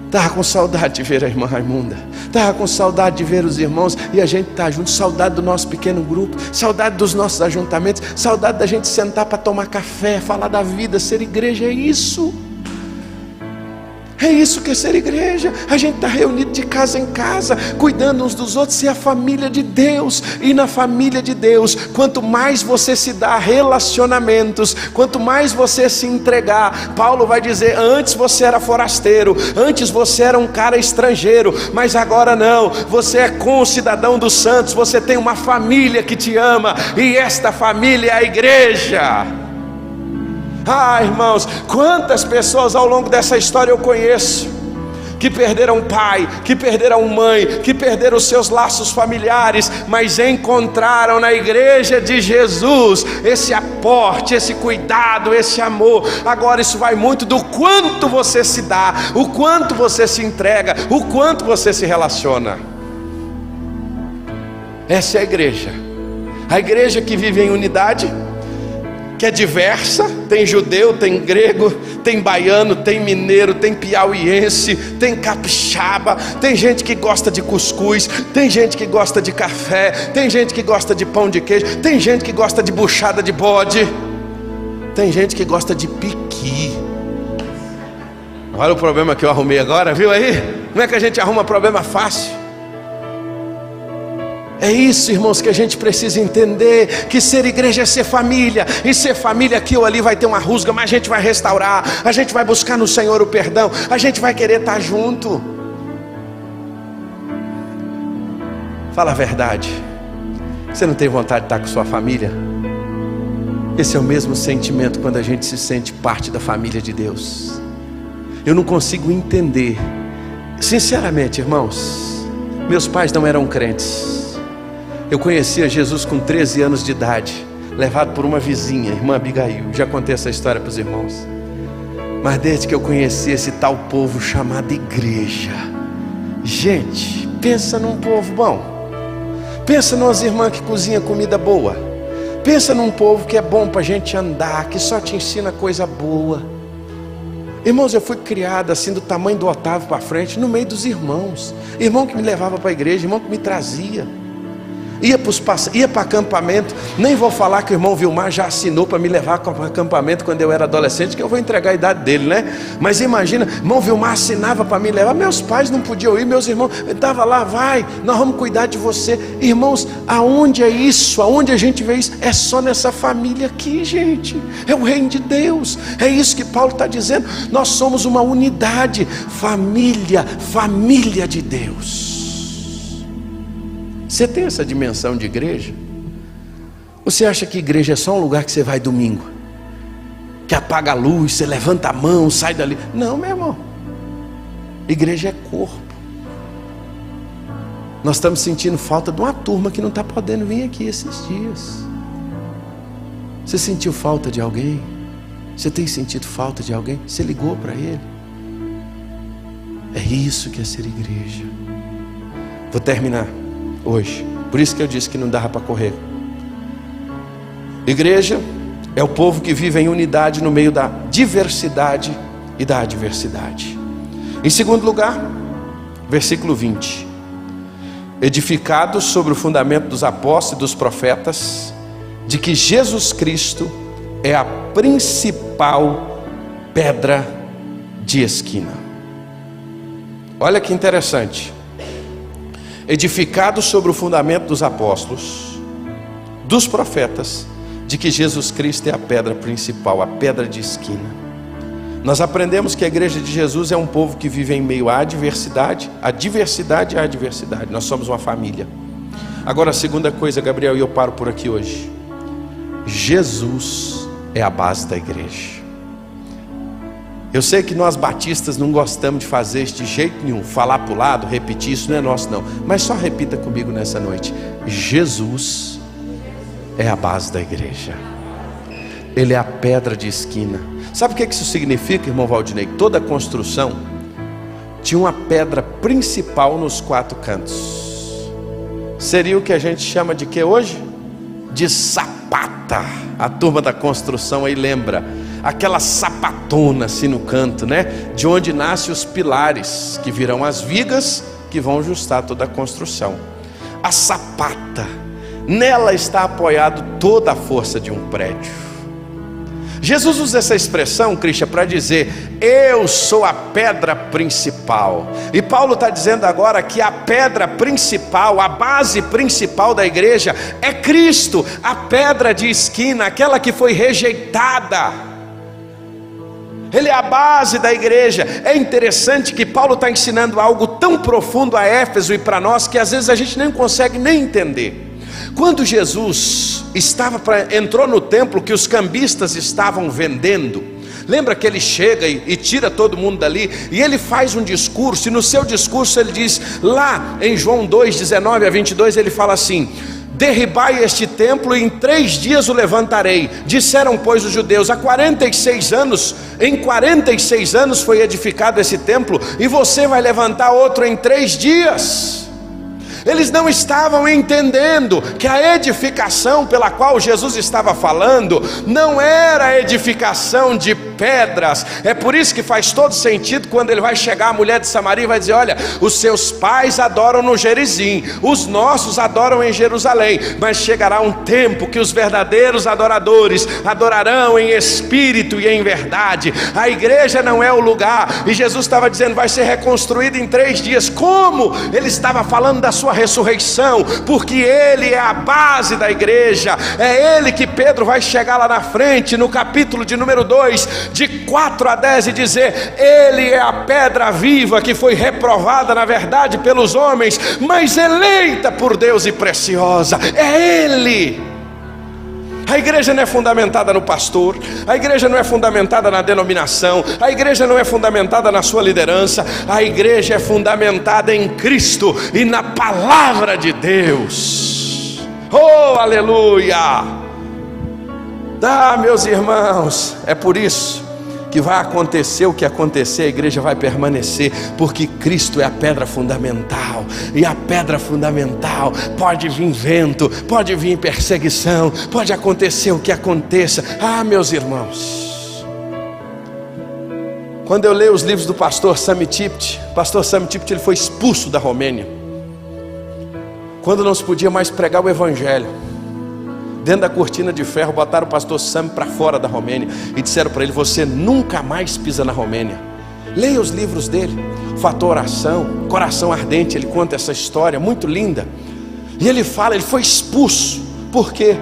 Estava com saudade de ver a irmã Raimunda, estava com saudade de ver os irmãos, e a gente está junto, saudade do nosso pequeno grupo, saudade dos nossos ajuntamentos, saudade da gente sentar para tomar café, falar da vida. Ser igreja é isso. É isso que é ser igreja. A gente está reunido de casa em casa, cuidando uns dos outros. Ser a família de Deus. E na família de Deus, quanto mais você se dá a relacionamentos, quanto mais você se entregar, Paulo vai dizer: antes você era forasteiro, antes você era um cara estrangeiro, mas agora não, você é concidadão dos santos, você tem uma família que te ama, e esta família é a igreja. Ah, irmãos, quantas pessoas ao longo dessa história eu conheço, que perderam pai, que perderam mãe, que perderam os seus laços familiares, mas encontraram na igreja de Jesus esse aporte, esse cuidado, esse amor. Agora isso vai muito do quanto você se dá, o quanto você se entrega, o quanto você se relaciona. Essa é a igreja que vive em unidade, que é diversa. Tem judeu, tem grego, tem baiano, tem mineiro, tem piauiense, tem capixaba, tem gente que gosta de cuscuz, tem gente que gosta de café, tem gente que gosta de pão de queijo, tem gente que gosta de buchada de bode, tem gente que gosta de piqui. Olha o problema que eu arrumei agora, viu aí? Não é que a gente arruma problema fácil. É isso, irmãos, que a gente precisa entender, que ser igreja é ser família, e ser família aqui ou ali vai ter uma rusga, mas a gente vai restaurar, a gente vai buscar no Senhor o perdão, a gente vai querer estar junto. Fala a verdade, você não tem vontade de estar com sua família? Esse é o mesmo sentimento quando a gente se sente parte da família de Deus. Eu não consigo entender, sinceramente, irmãos, meus pais não eram crentes. Eu conhecia Jesus com 13 anos de idade, levado por uma vizinha, irmã Abigail. Já contei essa história para os irmãos. Mas desde que eu conheci esse tal povo chamado igreja, gente, pensa num povo bom, pensa numas irmãs que cozinham comida boa, pensa num povo que é bom para a gente andar, que só te ensina coisa boa. Irmãos, eu fui criado assim, do tamanho do Otávio para frente, no meio dos irmãos. Irmão que me levava para a igreja, irmão que me trazia. ia para acampamento. Nem vou falar que o irmão Vilmar já assinou para me levar para acampamento quando eu era adolescente, que eu vou entregar a idade dele, né? Mas imagina, irmão Vilmar assinava para me levar. Meus pais não podiam ir, meus irmãos estavam lá, vai, nós vamos cuidar de você. Irmãos, aonde é isso? Aonde a gente vê isso? É só nessa família aqui, gente. É o reino de Deus. É isso que Paulo está dizendo. Nós somos uma unidade, família de Deus. Você tem essa dimensão de igreja? Você acha que igreja é só um lugar que você vai domingo, que apaga a luz, você levanta a mão, sai dali? Não, meu irmão. Igreja é corpo. Nós estamos sentindo falta de uma turma que não está podendo vir aqui esses dias. Você sentiu falta de alguém? Você tem sentido falta de alguém? Você ligou para ele? É isso que é ser igreja. Vou terminar hoje. Por isso que eu disse que não dava para correr. Igreja é o povo que vive em unidade no meio da diversidade e da adversidade. Em segundo lugar, versículo 20: edificados sobre o fundamento dos apóstolos e dos profetas, de que Jesus Cristo é a principal pedra de esquina. Olha que interessante. Edificados sobre o fundamento dos apóstolos, dos profetas, de que Jesus Cristo é a pedra principal, a pedra de esquina. Nós aprendemos que a igreja de Jesus é um povo que vive em meio à diversidade, à diversidade e à adversidade. Nós somos uma família. Agora a segunda coisa, Gabriel, e eu paro por aqui hoje. Jesus é a base da igreja. Eu sei que nós batistas não gostamos de fazer isso de jeito nenhum, falar para o lado, repetir, isso não é nosso não. Mas só repita comigo nessa noite: Jesus é a base da igreja. Ele é a pedra de esquina. Sabe o que isso significa, irmão Valdinei? Toda construção tinha uma pedra principal nos quatro cantos. Seria o que a gente chama de quê hoje? De sapata. A turma da construção aí lembra. Aquela sapatona assim no canto, né? De onde nascem os pilares, que virão as vigas, que vão ajustar toda a construção. A sapata, nela está apoiado toda a força de um prédio. Jesus usa essa expressão, Cristian, para dizer: eu sou a pedra principal. E Paulo está dizendo agora que a pedra principal, a base principal da igreja é Cristo, a pedra de esquina, aquela que foi rejeitada. Ele é a base da igreja. É interessante que Paulo está ensinando algo tão profundo a Éfeso e para nós, que às vezes a gente nem consegue nem entender. Quando Jesus entrou no templo que os cambistas estavam vendendo, lembra que ele chega e tira todo mundo dali, e ele faz um discurso, e no seu discurso ele diz, lá em João 2, 19 a 22, ele fala assim: derribai este templo e em 3 dias o levantarei. Disseram, pois, os judeus: há 46 anos, em 46 anos foi edificado esse templo, e você vai levantar outro em 3 dias? Eles não estavam entendendo que a edificação pela qual Jesus estava falando não era a edificação de pedras. É por isso que faz todo sentido quando ele vai chegar, a mulher de Samaria, e vai dizer: olha, os seus pais adoram no Gerizim, os nossos adoram em Jerusalém, mas chegará um tempo que os verdadeiros adoradores adorarão em espírito e em verdade. A igreja não é o lugar, e Jesus estava dizendo: vai ser reconstruída em 3 dias. Como? Ele estava falando da sua ressurreição, porque ele é a base da igreja. É ele que Pedro vai chegar lá na frente, no capítulo de número 2, de 4 a 10, e dizer: ele é a pedra viva que foi reprovada na verdade pelos homens, mas eleita por Deus e preciosa. É ele. A igreja não é fundamentada no pastor, a igreja não é fundamentada na denominação, a igreja não é fundamentada na sua liderança, a igreja é fundamentada em Cristo e na palavra de Deus. Oh, aleluia! Meus irmãos, é por isso que vai acontecer o que acontecer, a igreja vai permanecer, porque Cristo é a pedra fundamental. E a pedra fundamental, pode vir vento, pode vir perseguição, pode acontecer o que aconteça. Meus irmãos, quando eu leio os livros do pastor Sami Tipt, ele foi expulso da Romênia. quando não se podia mais pregar o evangelho, dentro da cortina de ferro, botaram o pastor Sam para fora da Romênia e disseram para ele: você nunca mais pisa na Romênia. Leia os livros dele, Fator Oração, Coração Ardente. Ele conta essa história muito linda. E ele fala, ele foi expulso. Por quê?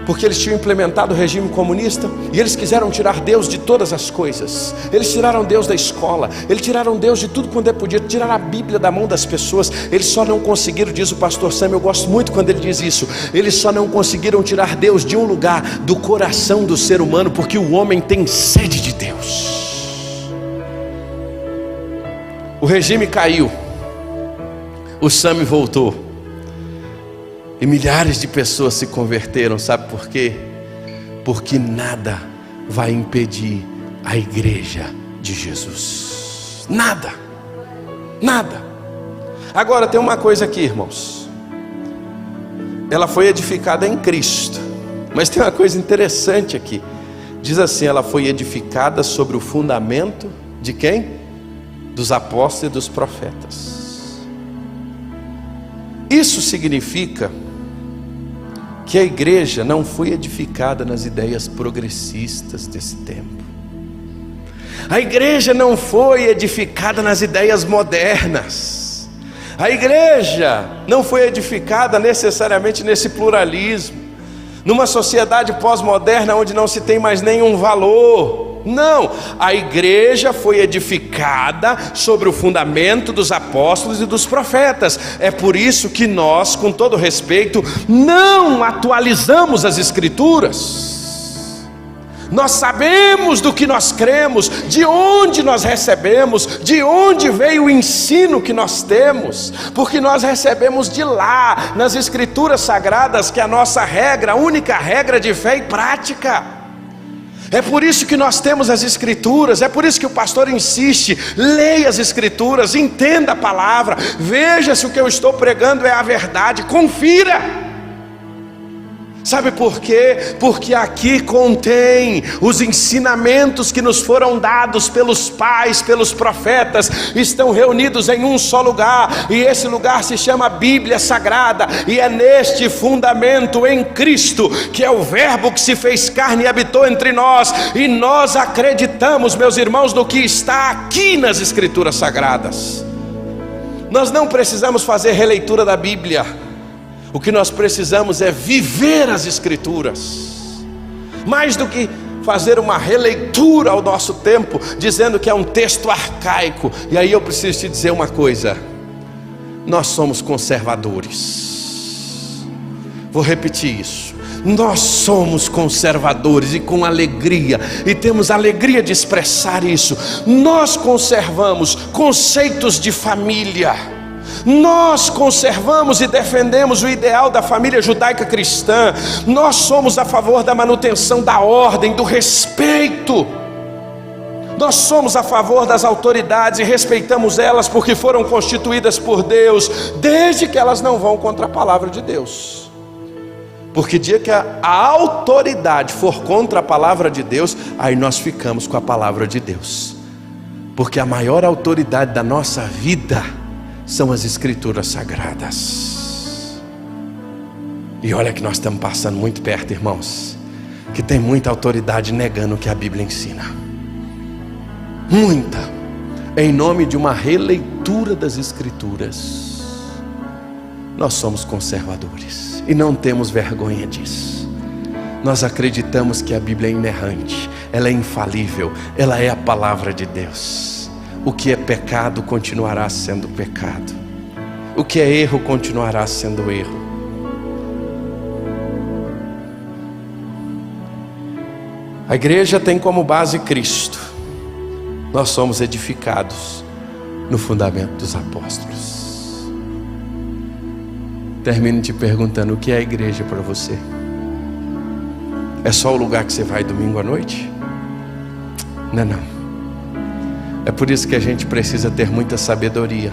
Porque eles tinham implementado o regime comunista e eles quiseram tirar Deus de todas as coisas. Eles tiraram Deus da escola, eles tiraram Deus de tudo quanto é podia, tiraram a Bíblia da mão das pessoas. Eles só não conseguiram, diz o pastor Sam, eu gosto muito quando ele diz isso, eles só não conseguiram tirar Deus de um lugar, do coração do ser humano, porque o homem tem sede de Deus. O regime caiu, o Sam voltou e milhares de pessoas se converteram. Sabe por quê? Porque nada vai impedir a igreja de Jesus. Nada, nada. Agora tem uma coisa aqui, irmãos, ela foi edificada em Cristo, mas tem uma coisa interessante aqui. Diz assim, ela foi edificada sobre o fundamento de quem? Dos apóstolos e dos profetas. Isso significa que a igreja não foi edificada nas ideias progressistas desse tempo. A igreja não foi edificada nas ideias modernas. A igreja não foi edificada necessariamente nesse pluralismo, numa sociedade pós-moderna onde não se tem mais nenhum valor. Não, a igreja foi edificada sobre o fundamento dos apóstolos e dos profetas. É por isso que nós, com todo respeito, não atualizamos as escrituras. Nós sabemos do que nós cremos, de onde nós recebemos, de onde veio o ensino que nós temos, porque nós recebemos de lá, nas escrituras sagradas, que é a nossa regra, a única regra de fé e prática. É por isso que nós temos as escrituras, é por isso que o pastor insiste, leia as escrituras, entenda a palavra, veja se o que eu estou pregando é a verdade, confira. Sabe por quê? Porque aqui contém os ensinamentos que nos foram dados pelos pais, pelos profetas, estão reunidos em um só lugar, e esse lugar se chama Bíblia Sagrada, e é neste fundamento em Cristo, que é o verbo que se fez carne e habitou entre nós, e nós acreditamos, meus irmãos, no que está aqui nas escrituras sagradas. Nós não precisamos fazer releitura da Bíblia. O que nós precisamos é viver as escrituras, mais do que fazer uma releitura ao nosso tempo, dizendo que é um texto arcaico. E aí eu preciso te dizer uma coisa: nós somos conservadores. Vou repetir isso: nós somos conservadores, e com alegria, e temos alegria de expressar isso. Nós conservamos conceitos de família. Nós conservamos e defendemos o ideal da família judaica cristã. Nós somos a favor da manutenção da ordem, do respeito. Nós somos a favor das autoridades e respeitamos elas porque foram constituídas por Deus, desde que elas não vão contra a palavra de Deus. Porque dia que a autoridade for contra a palavra de Deus, aí nós ficamos com a palavra de Deus. Porque a maior autoridade da nossa vida são as escrituras sagradas. E olha que nós estamos passando muito perto, irmãos, que tem muita autoridade negando o que a Bíblia ensina. Muita. Em nome de uma releitura das escrituras. Nós somos conservadores e não temos vergonha disso. Nós acreditamos que a Bíblia é inerrante, ela é infalível, ela é a palavra de Deus. O que é pecado continuará sendo pecado. O que é erro continuará sendo erro. A igreja tem como base Cristo. Nós somos edificados no fundamento dos apóstolos. Termino te perguntando: o que é a igreja para você? É só o lugar que você vai domingo à noite? Não, não. É por isso que a gente precisa ter muita sabedoria.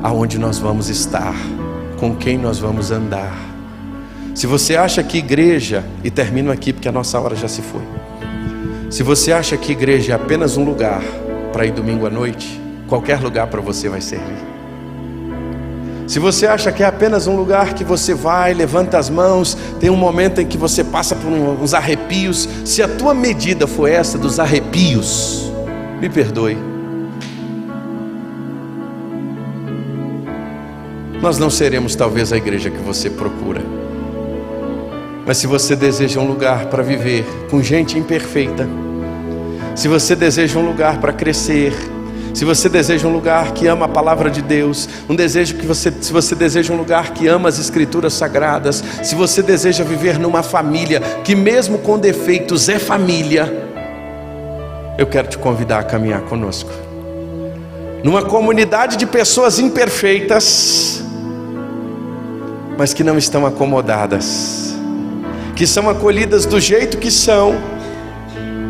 Aonde nós vamos estar, com quem nós vamos andar. Se você acha que igreja, e termino aqui porque a nossa hora já se foi. Se você acha que igreja é apenas um lugar para ir domingo à noite, qualquer lugar para você vai servir. Se você acha que é apenas um lugar que você vai, levanta as mãos, tem um momento em que você passa por uns arrepios, se a tua medida for essa dos arrepios, me perdoe. Nós não seremos talvez a igreja que você procura. Mas se você deseja um lugar para viver com gente imperfeita, se você deseja um lugar para crescer, se você deseja um lugar que ama a palavra de Deus, se você deseja um lugar que ama as escrituras sagradas, se você deseja viver numa família que mesmo com defeitos é família, eu quero te convidar a caminhar conosco. Numa comunidade de pessoas imperfeitas, mas que não estão acomodadas, que são acolhidas do jeito que são,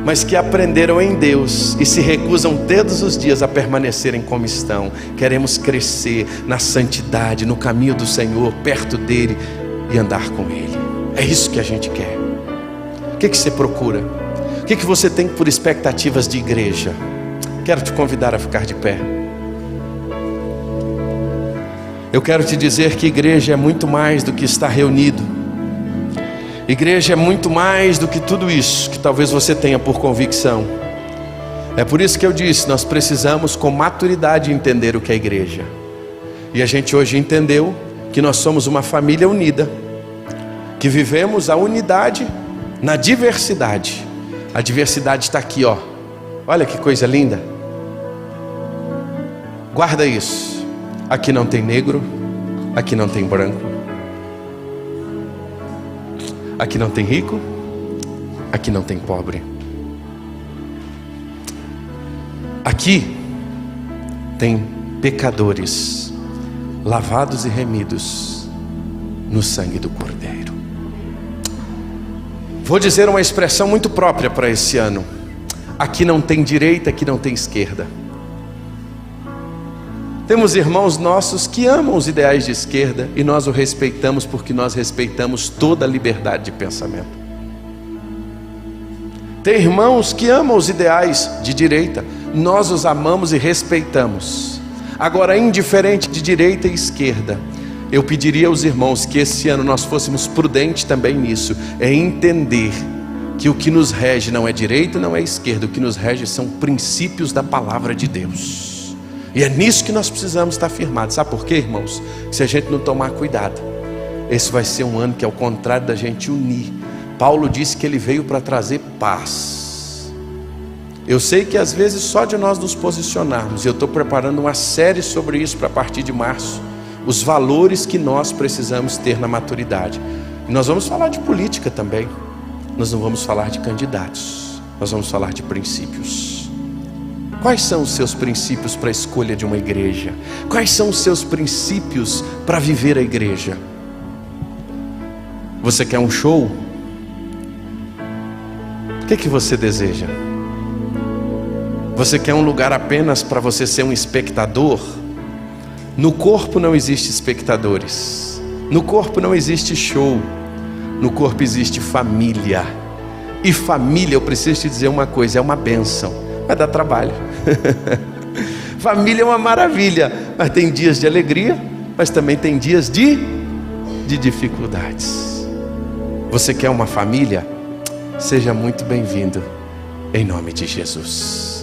mas que aprenderam em Deus e se recusam todos os dias a permanecerem como estão. Queremos crescer na santidade, no caminho do Senhor, perto dEle e andar com Ele. É isso que a gente quer. O que você procura? O que você tem por expectativas de igreja? Quero te convidar a ficar de pé. Eu quero te dizer que igreja é muito mais do que estar reunido. Igreja é muito mais do que tudo isso que talvez você tenha por convicção. É por isso que eu disse, nós precisamos com maturidade entender o que é igreja. E a gente hoje entendeu que nós somos uma família unida, que vivemos a unidade na diversidade. A diversidade está aqui, ó. Olha que coisa linda. Guarda isso. Aqui não tem negro, aqui não tem branco, aqui não tem rico, aqui não tem pobre. Aqui tem pecadores lavados e remidos no sangue do Cordeiro. Vou dizer uma expressão muito própria para esse ano. Aqui não tem direita, aqui não tem esquerda. Temos irmãos nossos que amam os ideais de esquerda e nós o respeitamos porque nós respeitamos toda a liberdade de pensamento. Tem irmãos que amam os ideais de direita, nós os amamos e respeitamos. Agora, indiferente de direita e esquerda, eu pediria aos irmãos que esse ano nós fôssemos prudentes também nisso, é entender que o que nos rege não é direita, não é esquerda, o que nos rege são princípios da palavra de Deus. E é nisso que nós precisamos estar firmados. Sabe por quê, irmãos? Se a gente não tomar cuidado, esse vai ser um ano que é o contrário da gente unir. Paulo disse que ele veio para trazer paz. Eu sei que às vezes só de nós nos posicionarmos, e eu estou preparando uma série sobre isso para a partir de março, os valores que nós precisamos ter na maturidade. E nós vamos falar de política também. Nós não vamos falar de candidatos, nós vamos falar de princípios. Quais são os seus princípios para a escolha de uma igreja? Quais são os seus princípios para viver a igreja? Você quer um show? O que você deseja? Você quer um lugar apenas para você ser um espectador? No corpo não existe espectadores. No corpo não existe show. No corpo existe família. E família, eu preciso te dizer uma coisa, é uma bênção. Vai dar trabalho. Família é uma maravilha, mas tem dias de alegria, mas também tem dias de dificuldades. Você quer uma família? Seja muito bem-vindo, em nome de Jesus.